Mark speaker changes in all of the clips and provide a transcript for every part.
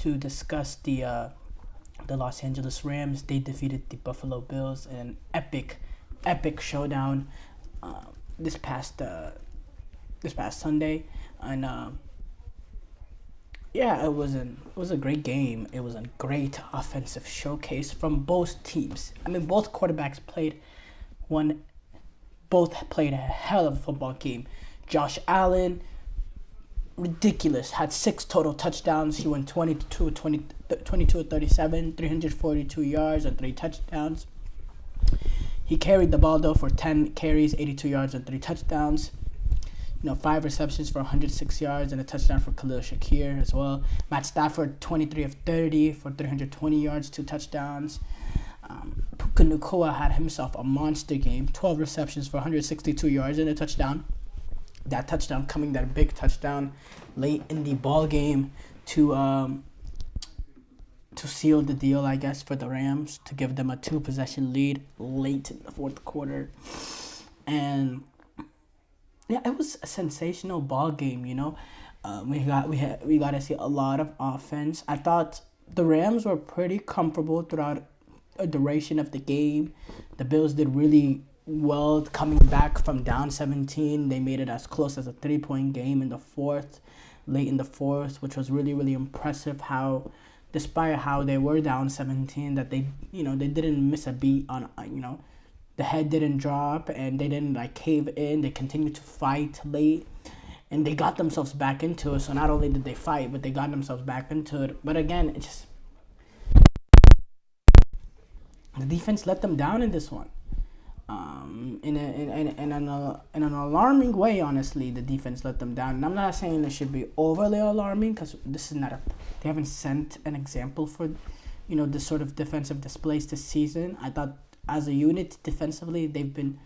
Speaker 1: to discuss the Los Angeles Rams. They defeated the Buffalo Bills in an epic showdown uh, this past Sunday, and yeah, it was a great game. It was a great offensive showcase from both teams. I mean, one both played a hell of a football game. Josh Allen, ridiculous, had 6 total touchdowns. He went 22 of 37, 342 yards and 3 touchdowns. He carried the ball though for 10 carries, 82 yards and 3 touchdowns. 5 receptions for 106 yards and a touchdown for Khalil Shakir as well. Matt Stafford, 23 of 30 for 320 yards, 2 touchdowns. Puka Nacua had himself a monster game, 12 receptions for 162 yards and a touchdown. That big touchdown late in the ball game to seal the deal, I guess, for the Rams, to give them a 2-possession lead late in the fourth quarter. And yeah, it was a sensational ball game. We got to see a lot of offense. I thought the Rams were pretty comfortable throughout a duration of the game. The Bills did really well coming back from down 17. They made it as close as a 3-point game late in the fourth, which was really, really impressive. How, despite how they were down 17, that they didn't miss a beat on, the head didn't drop and they didn't cave in. They continued to fight late and they got themselves back into it. So not only did they fight, but they got themselves back into it. But again, the defense let them down in this one. In an alarming way, honestly, the defense let them down. And I'm not saying it should be overly alarming, because this is they haven't sent an example for, this sort of defensive displays this season. I thought as a unit defensively, they've been,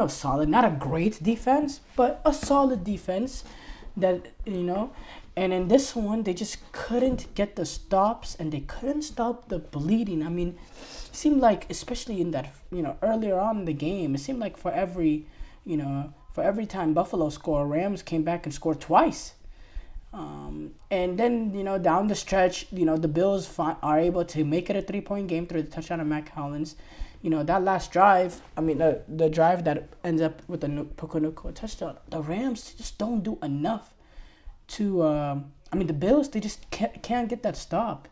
Speaker 1: solid. Not a great defense, but a solid defense that, and in this one, they just couldn't get the stops and they couldn't stop the bleeding. I mean, it seemed like, especially in that, earlier on in the game, it seemed like for every time Buffalo scored, Rams came back and scored twice. And then, down the stretch, the Bills are able to make it a 3-point game through the touchdown of Mac Hollins. That last drive, the drive that ends up with a Puka Nacua touchdown, the Rams just don't do enough to, the Bills, they just can't get that stop.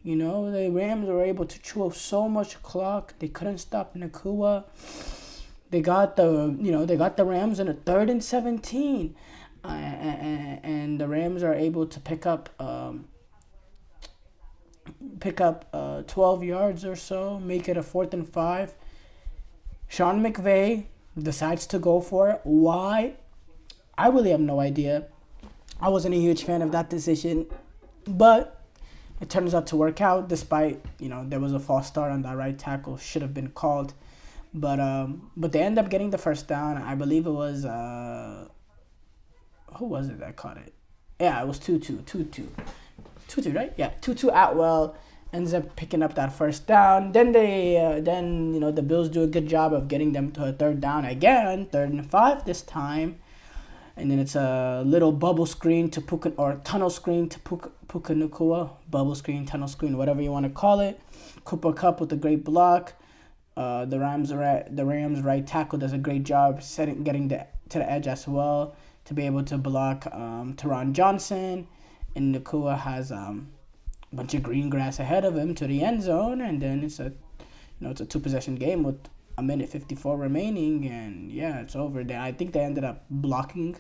Speaker 1: The Rams were able to chew up so much clock. They couldn't stop Nacua. They got the Rams in a 3rd and 17. And the Rams are able to pick up 12 yards or so, make it a 4th and 5. Sean McVay decides to go for it. Why? I really have no idea. I wasn't a huge fan of that decision, but it turns out to work out, despite, there was a false start on that right tackle, should have been called. But they end up getting the first down. I believe it was, who was it that caught it? Yeah, it was Tutu, right? Yeah, Tutu Atwell ends up picking up that first down. Then the Bills do a good job of getting them to a 3rd down again, 3rd and 5 this time. And then it's a little bubble screen to Puka, or tunnel screen to Puka Nacua. Bubble screen, tunnel screen, whatever you want to call it. Cooper Kupp with a great block. The Rams right tackle does a great job getting to the edge as well to be able to block Teron Johnson. And Nacua has a bunch of green grass ahead of him to the end zone, and then it's a 2-possession game with a minute 54 remaining, and yeah, it's over. I think they ended up blocking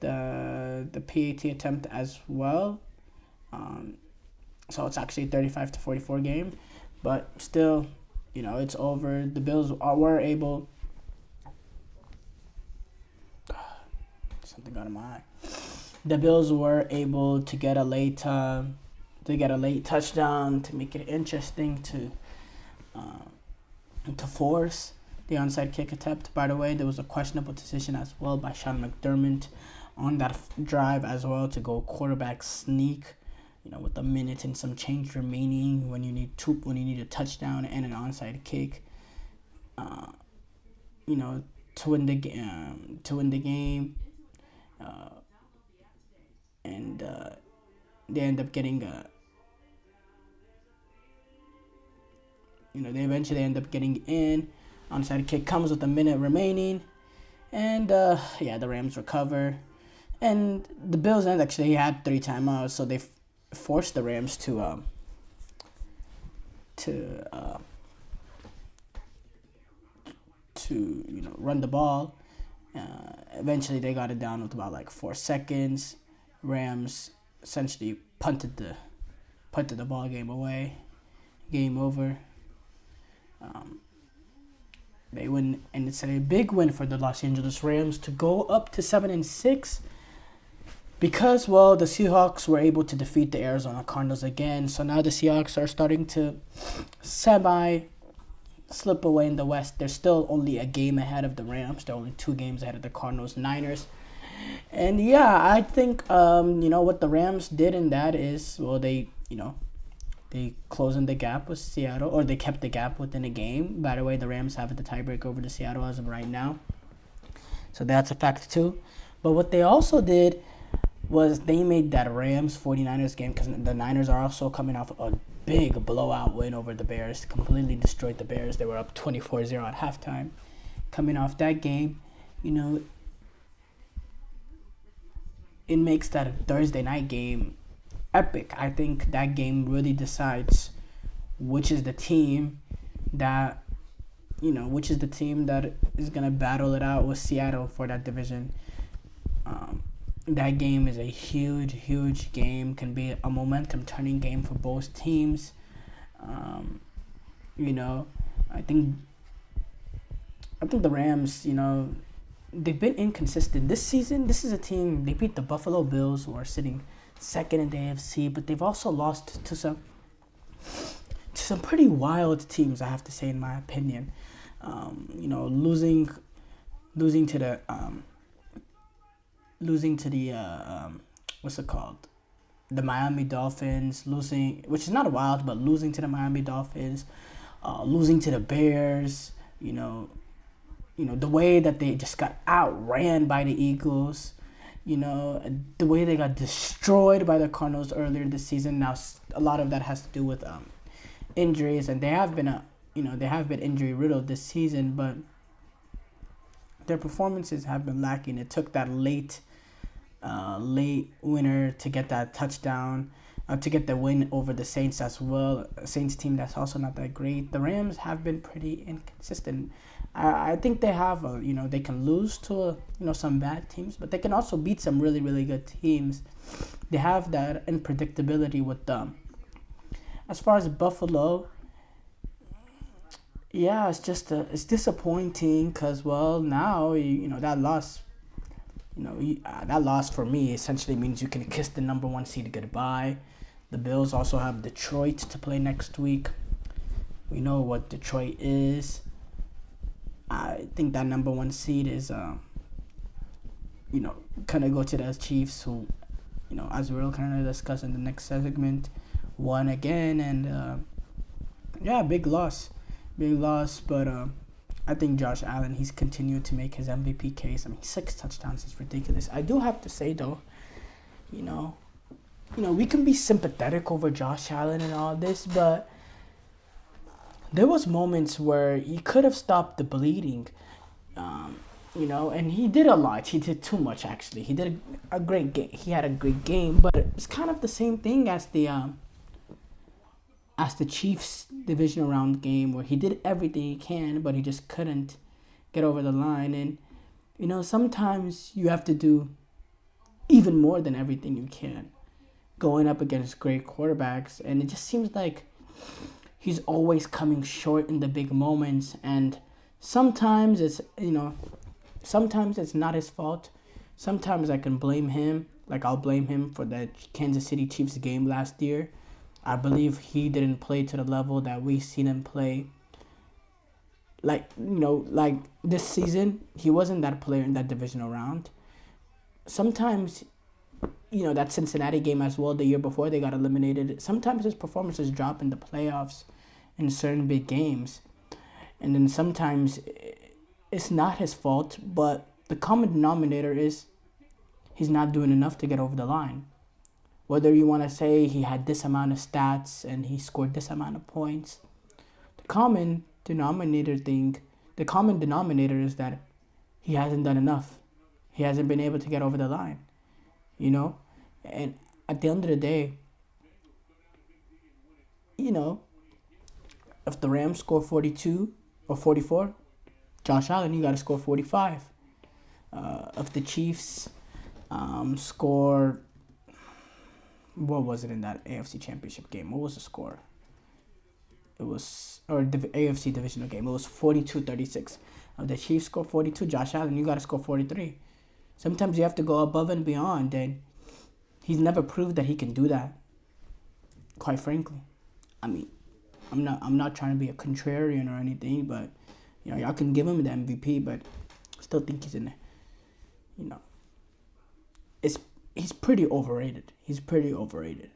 Speaker 1: the PAT attempt as well. So it's actually 35-44 game, but still, it's over. The Bills were able. Something got in my eye. The Bills were able to get a late touchdown to make it interesting to force the onside kick attempt. By the way, there was a questionable decision as well by Sean McDermott on that drive as well, to go quarterback sneak, with a minute and some change remaining when you need a touchdown and an onside kick, to win the game. And they end up getting they eventually end up getting in. Onside kick comes with a minute remaining, and the Rams recover. And the Bills end actually had 3 timeouts, so they forced the Rams to run the ball. Eventually, they got it down with about like 4 seconds. Rams essentially punted the ball game away. Game over. They win, and it's a big win for the Los Angeles Rams to go up to 7-6. Because, well, the Seahawks were able to defeat the Arizona Cardinals again. So now the Seahawks are starting to slip away in the West. They're still only a game ahead of the Rams. They're only 2 games ahead of the Cardinals, Niners. And, I think, what the Rams did in that is, well, they closed in the gap with Seattle, or they kept the gap within a game. By the way, the Rams have the tiebreak over the Seattle as of right now. So that's a fact, too. But what they also did was they made that Rams 49ers game, because the Niners are also coming off a big blowout win over the Bears, completely destroyed the Bears. They were up 24-0 at halftime. Coming off that game, it makes that Thursday night game epic. I think that game really decides which is the team that is going to battle it out with Seattle for that division. That game is a huge, huge game. Can be a momentum-turning game for both teams. I think the Rams, they've been inconsistent this season. This is a team, they beat the Buffalo Bills, who are sitting second in the AFC, but they've also lost to some pretty wild teams, I have to say, in my opinion. Losing to the the Miami Dolphins, which is not wild, but losing to the Miami Dolphins, losing to the Bears, the way that they just got outran by the Eagles, the way they got destroyed by the Cardinals earlier this season. Now, a lot of that has to do with injuries, and they have been injury riddled this season, but their performances have been lacking. It took that late winner to get that touchdown, to get the win over the Saints as well. Saints team that's also not that great. The Rams have been pretty inconsistent. I think they have, they can lose to, some bad teams, but they can also beat some really, really good teams. They have that unpredictability with them. As far as Buffalo, it's just it's disappointing because, well, now, that loss, that loss for me essentially means you can kiss the number 1 seed goodbye. The Bills also have Detroit to play next week. We know what Detroit is. I think that number 1 seed is, gonna go to the Chiefs, who, as we'll kind of discuss in the next segment, won again, and big loss, but I think Josh Allen, he's continued to make his MVP case. I mean, 6 touchdowns is ridiculous. I do have to say, though, we can be sympathetic over Josh Allen and all this, but there was moments where he could have stopped the bleeding, and he did a lot. He did too much, actually. He did a great game. He had a great game, but it's kind of the same thing as the Chiefs divisional round game, where he did everything he can, but he just couldn't get over the line. And, sometimes you have to do even more than everything you can going up against great quarterbacks. And it just seems like he's always coming short in the big moments. And sometimes it's not his fault. Sometimes I can blame him. Like, I'll blame him for the Kansas City Chiefs game last year. I believe he didn't play to the level that we've seen him play. Like this season, he wasn't that player in that divisional round. Sometimes, that Cincinnati game as well, the year before they got eliminated, sometimes his performances drop in the playoffs in certain big games. And then sometimes it's not his fault, but the common denominator is he's not doing enough to get over the line. Whether you want to say he had this amount of stats and he scored this amount of points, common denominator thing, the common denominator is that he hasn't done enough. He hasn't been able to get over the line, you know? And at the end of the day, you know, if the Rams score 42 or 44, Josh Allen, you got to score 45. If the Chiefs score, what was it in that AFC Championship game? What was the score? It was, or the AFC divisional game. It was 42-36. If the Chiefs score 42, Josh Allen, you got to score 43. Sometimes you have to go above and beyond, and he's never proved that he can do that. Quite frankly, I mean, I'm not trying to be a contrarian or anything, but you know, y'all can give him the MVP, but I still think he's in there. You know, he's pretty overrated. He's pretty overrated.